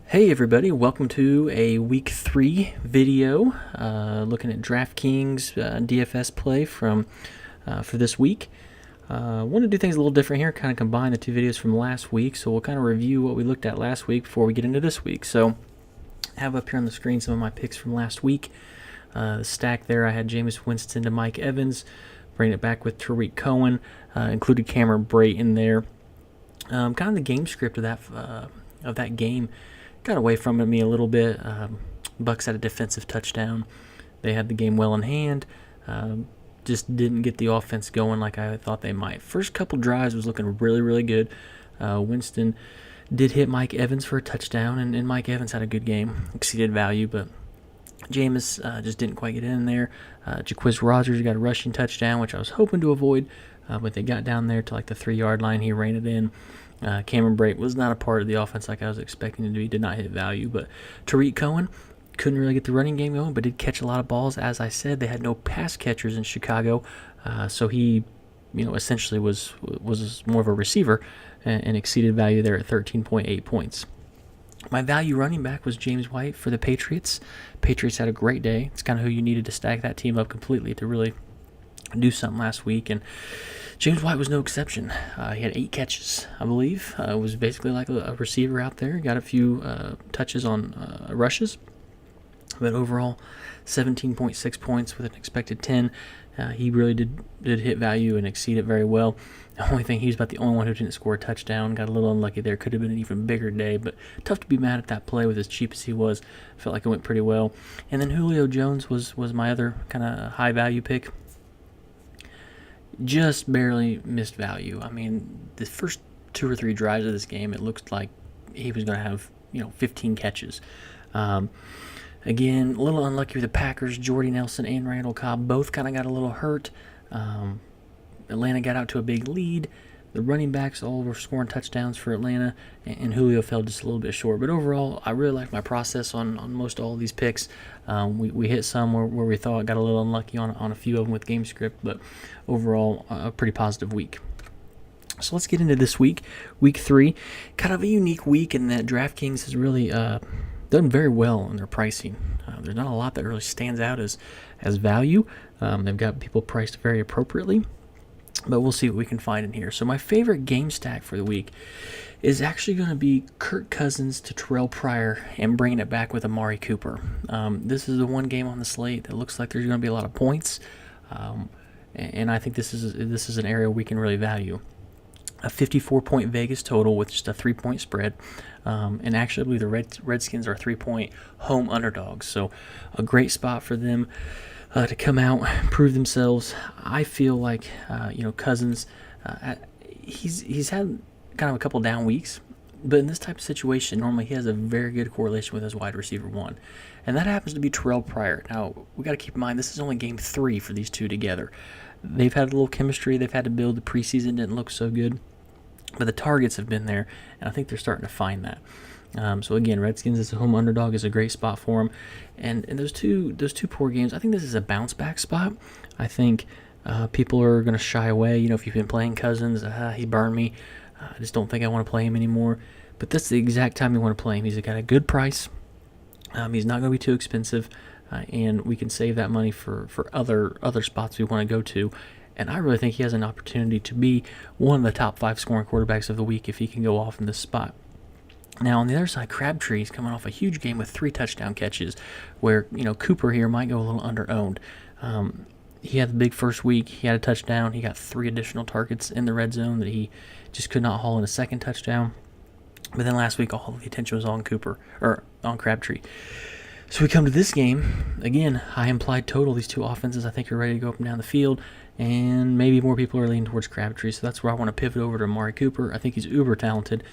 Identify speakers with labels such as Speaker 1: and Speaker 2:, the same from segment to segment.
Speaker 1: Hey everybody, welcome to a week 3 video looking at DraftKings DFS play for this week. I want to do things a little different here, kind of combine the two videos from last week, so we'll kind of review what we looked at last week before we get into this week. So I have up here on the screen some of my picks from last week. The stack there, I had Jameis Winston to Mike Evans, bringing it back with Tariq Cohen, included Cameron Brate in there. Kind of the game script of that game got away from me a little bit. Bucks had a defensive touchdown. They had the game well in hand. Just didn't get the offense going like I thought they might. First couple drives was looking really, really good. Winston did hit Mike Evans for a touchdown, and Mike Evans had a good game, exceeded value, but Jameis just didn't quite get in there. Jaquiz Rogers got a rushing touchdown, which I was hoping to avoid, but they got down there to like the 3-yard line. He ran it in. Cameron Brate was not a part of the offense like I was expecting him to be. Did not hit value, but Tariq Cohen couldn't really get the running game going, but did catch a lot of balls. As I said, they had no pass catchers in Chicago, so he, essentially was more of a receiver and exceeded value there at 13.8 points. My value running back was James White for the Patriots. Patriots had a great day. It's kind of who you needed to stack that team up completely to really do something last week, and James White was no exception. He had 8 catches, I believe. Was basically like a receiver out there. Got a few touches on rushes, but overall, 17.6 points with an expected 10. He really did hit value and exceed it very well. The only thing, he was about the only one who didn't score a touchdown. Got a little unlucky there. Could have been an even bigger day, but tough to be mad at that play with as cheap as he was. Felt like it went pretty well. And then Julio Jones was my other kind of high value pick. Just barely missed value. I mean, the first 2 or 3 drives of this game, it looked like he was going to have 15 catches. Again, a little unlucky with the Packers. Jordy Nelson and Randall Cobb both kind of got a little hurt. Atlanta got out to a big lead. The running backs all were scoring touchdowns for Atlanta, and Julio fell just a little bit short. But overall, I really like my process on most all of these picks. We hit some where we thought, got a little unlucky on a few of them with game script, but overall, a pretty positive week. So let's get into this week, week 3. Kind of a unique week in that DraftKings has really done very well in their pricing. There's not a lot that really stands out as value. They've got people priced very appropriately, but we'll see what we can find in here. So my favorite game stack for the week is actually going to be Kirk Cousins to Terrell Pryor and bringing it back with Amari Cooper. This is the one game on the slate that looks like there's going to be a lot of points, and I think this is an area we can really value. A 54-point Vegas total with just a 3-point spread, and actually I believe the Redskins are 3-point home underdogs, so a great spot for them to come out, prove themselves. I feel like Cousins, he's had kind of a couple down weeks, but in this type of situation, normally he has a very good correlation with his wide receiver 1, and that happens to be Terrell Pryor. Now, we got to keep in mind, this is only game 3 for these two together. They've had a little chemistry. They've had to build. The preseason didn't look so good, but the targets have been there, and I think they're starting to find that. So again, Redskins as a home underdog is a great spot for them, and those two poor games, I think this is a bounce back spot. I think people are going to shy away. If you've been playing Cousins, he burned me. I just don't think I want to play him anymore. But this is the exact time you want to play him. He's got a good price. He's not going to be too expensive, and we can save that money for other spots we want to go to. And I really think he has an opportunity to be one of the top 5 scoring quarterbacks of the week if he can go off in this spot. Now, on the other side, Crabtree is coming off a huge game with 3 touchdown catches, where Cooper here might go a little under-owned. He had the big first week. He had a touchdown. He got 3 additional targets in the red zone that he just could not haul in a second touchdown. But then last week, all of the attention was on Crabtree. So we come to this game. Again, high implied total. These two offenses, I think, are ready to go up and down the field. And maybe more people are leaning towards Crabtree. So that's where I want to pivot over to Amari Cooper. I think he's uber talented.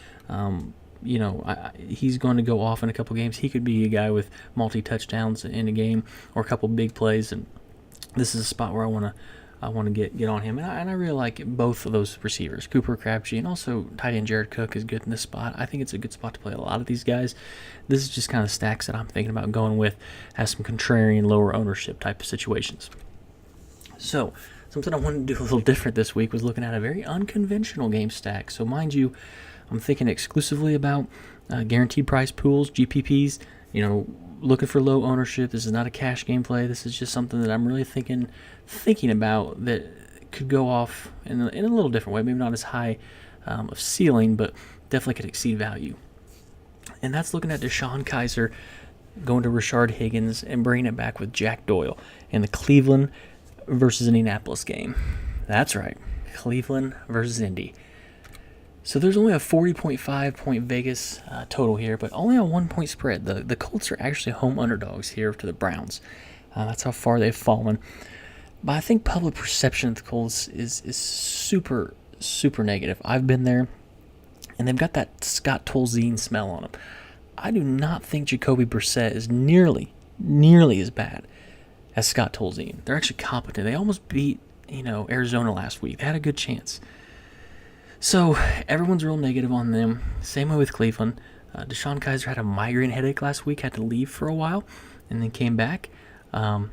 Speaker 1: He's going to go off in a couple games. He could be a guy with multi-touchdowns in a game or a couple big plays. And this is a spot where I want to get on him. And I really like both of those receivers, Cooper, Crabtree, and also tight end Jared Cook is good in this spot. I think it's a good spot to play a lot of these guys. This is just kind of stacks that I'm thinking about going with as some contrarian, lower ownership type of situations. So something I wanted to do a little different this week was looking at a very unconventional game stack. So mind you, I'm thinking exclusively about guaranteed price pools, GPPs, looking for low ownership. This is not a cash game play. This is just something that I'm really thinking about that could go off in a little different way. Maybe not as high of ceiling, but definitely could exceed value. And that's looking at Deshaun Kaiser going to Rashard Higgins and bringing it back with Jack Doyle in the Cleveland versus Indianapolis game. That's right, Cleveland versus Indy. So there's only a 40.5 point Vegas total here, but only a 1 point spread. The Colts are actually home underdogs here to the Browns. That's how far they've fallen. But I think public perception of the Colts is super, super negative. I've been there, and they've got that Scott Tolzien smell on them. I do not think Jacoby Brissett is nearly as bad as Scott Tolzien. They're actually competent. They almost beat Arizona last week. They had a good chance. So everyone's real negative on them. Same way with Cleveland. Deshaun Kaiser had a migraine headache last week, had to leave for a while, and then came back. So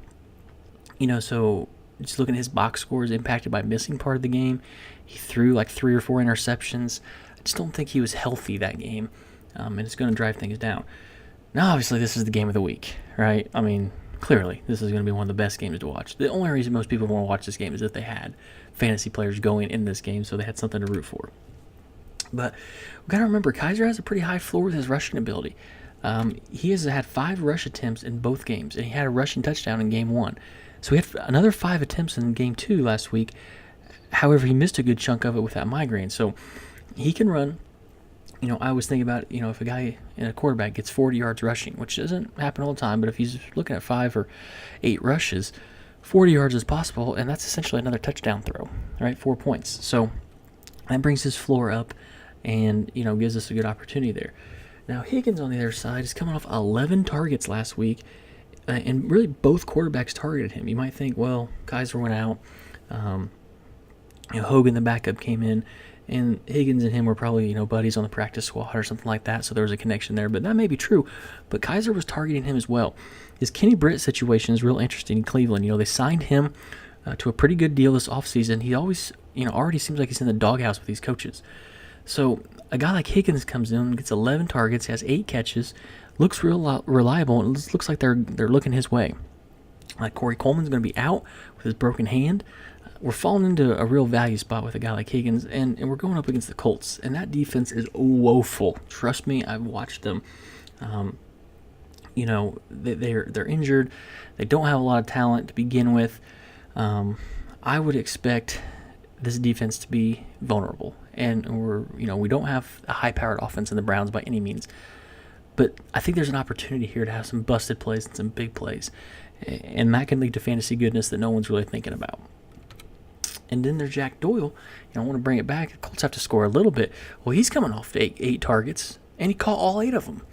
Speaker 1: just looking at his box scores, impacted by missing part of the game. He threw like 3 or 4 interceptions. I just don't think he was healthy that game, and it's going to drive things down. Now, obviously, this is the game of the week, right? I mean, clearly, this is going to be one of the best games to watch. The only reason most people want to watch this game is if they had fantasy players going in this game, so they had something to root for. But we've got to remember, Kaiser has a pretty high floor with his rushing ability. He has had 5 rush attempts in both games, and he had a rushing touchdown in game 1. So he had another 5 attempts in game 2 last week. However, he missed a good chunk of it with that migraine. So he can run. I was thinking about, if a guy in a quarterback gets 40 yards rushing, which doesn't happen all the time, but if he's looking at 5 or 8 rushes, 40 yards is possible, and that's essentially another touchdown throw, right? 4 points. So that brings his floor up and, gives us a good opportunity there. Now, Higgins on the other side is coming off 11 targets last week, and really both quarterbacks targeted him. You might think, well, Kaiser went out, Hogan, the backup, came in, and Higgins and him were probably, buddies on the practice squad or something like that, so there was a connection there. But that may be true. But Kaiser was targeting him as well. His Kenny Britt situation is real interesting in Cleveland. They signed him to a pretty good deal this offseason. He always, already seems like he's in the doghouse with these coaches. So a guy like Higgins comes in, gets 11 targets, has 8 catches, looks real reliable, and it looks like they're looking his way. Like Corey Coleman's going to be out with his broken hand. We're falling into a real value spot with a guy like Higgins, and we're going up against the Colts, and that defense is woeful. Trust me, I've watched them. They're injured. They don't have a lot of talent to begin with. I would expect this defense to be vulnerable, and we don't have a high-powered offense in the Browns by any means. But I think there's an opportunity here to have some busted plays and some big plays, and that can lead to fantasy goodness that no one's really thinking about. And then there's Jack Doyle. I want to bring it back. The Colts have to score a little bit. Well, he's coming off 8 targets, and he caught all 8 of them.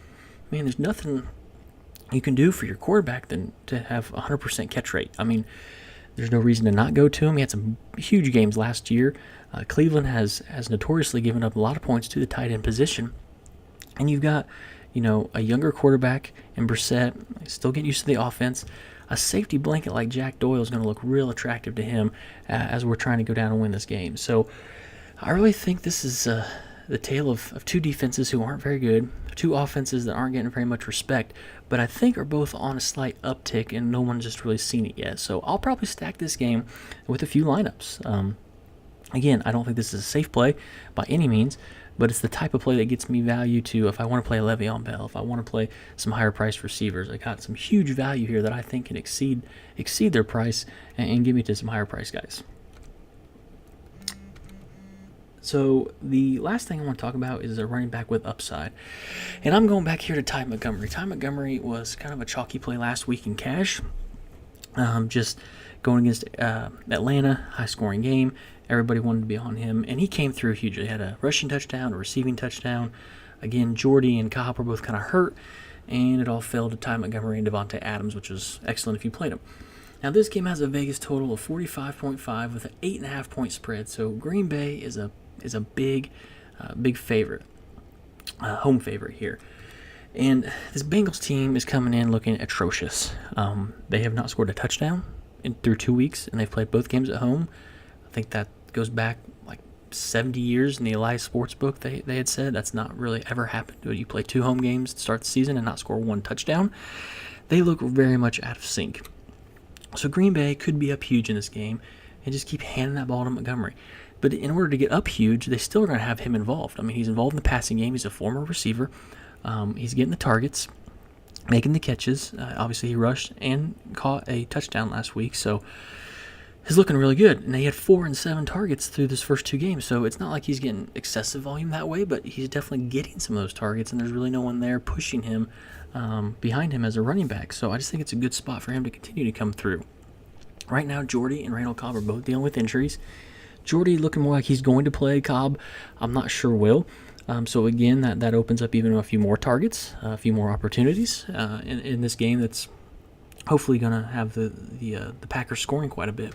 Speaker 1: Man, there's nothing you can do for your quarterback than to have 100% catch rate. I mean, there's no reason to not go to him. He had some huge games last year. Cleveland has notoriously given up a lot of points to the tight end position. And you've got, a younger quarterback in Brissett, still getting used to the offense. A safety blanket like Jack Doyle is going to look real attractive to him as we're trying to go down and win this game. So I really think this is the tale of 2 defenses who aren't very good, 2 offenses that aren't getting very much respect, but I think are both on a slight uptick, and no one's just really seen it yet. So I'll probably stack this game with a few lineups. Again, I don't think this is a safe play by any means, but it's the type of play that gets me value to if I want to play Le'Veon Bell, if I want to play some higher priced receivers. I got some huge value here that I think can exceed their price and get me to some higher price guys. So the last thing I want to talk about is a running back with upside. And I'm going back here to Ty Montgomery. Ty Montgomery was kind of a chalky play last week in cash. Just going against Atlanta, high-scoring game. Everybody wanted to be on him, and he came through hugely. He had a rushing touchdown, a receiving touchdown. Again, Jordy and Cobb were both kind of hurt, and it all fell to Ty Montgomery and Devontae Adams, which was excellent if you played him. Now, this game has a Vegas total of 45.5 with an 8.5 point spread, so Green Bay is a big favorite, home favorite here. And this Bengals team is coming in looking atrocious. They have not scored a touchdown through 2 weeks, and they've played both games at home. I think that goes back like 70 years in the Elias Sportsbook, they had said that's not really ever happened. You play 2 home games to start the season and not score 1 touchdown. They look very much out of sync. So Green Bay could be up huge in this game and just keep handing that ball to Montgomery. But in order to get up huge, they still are going to have him involved. I mean, he's involved in the passing game. He's a former receiver. He's getting the targets, making the catches. Obviously, he rushed and caught a touchdown last week, so he's looking really good. And he had 4 and 7 targets through this first 2 games, so it's not like he's getting excessive volume that way, but he's definitely getting some of those targets, and there's really no one there pushing him behind him as a running back. So I just think it's a good spot for him to continue to come through. Right now, Jordy and Randall Cobb are both dealing with injuries. Jordy looking more like he's going to play. Cobb, I'm not sure will. So again, that opens up even a few more targets, a few more opportunities in this game. That's hopefully going to have the Packers scoring quite a bit.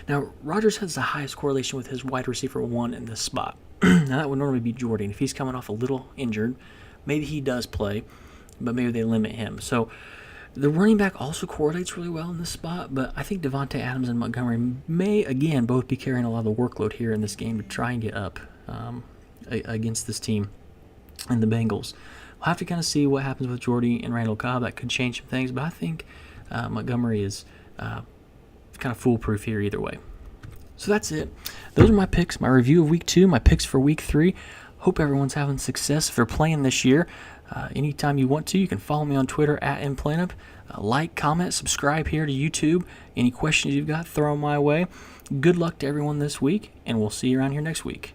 Speaker 1: Now, Rodgers has the highest correlation with his wide receiver 1 in this spot. Now, that would normally be Jordy. And if he's coming off a little injured, maybe he does play, but maybe they limit him. So the running back also correlates really well in this spot, but I think Devontae Adams and Montgomery may, again, both be carrying a lot of the workload here in this game to try and get up against this team and the Bengals. We'll have to kind of see what happens with Jordy and Randall Cobb. That could change some things, but I think Montgomery is kind of foolproof here either way. So that's it. Those are my picks, my review of Week 2, my picks for Week 3. Hope everyone's having success if they're playing this year. Anytime you want to, you can follow me on Twitter @MPlanup. Like, comment, subscribe here to YouTube. Any questions you've got, throw them my way. Good luck to everyone this week, and we'll see you around here next week.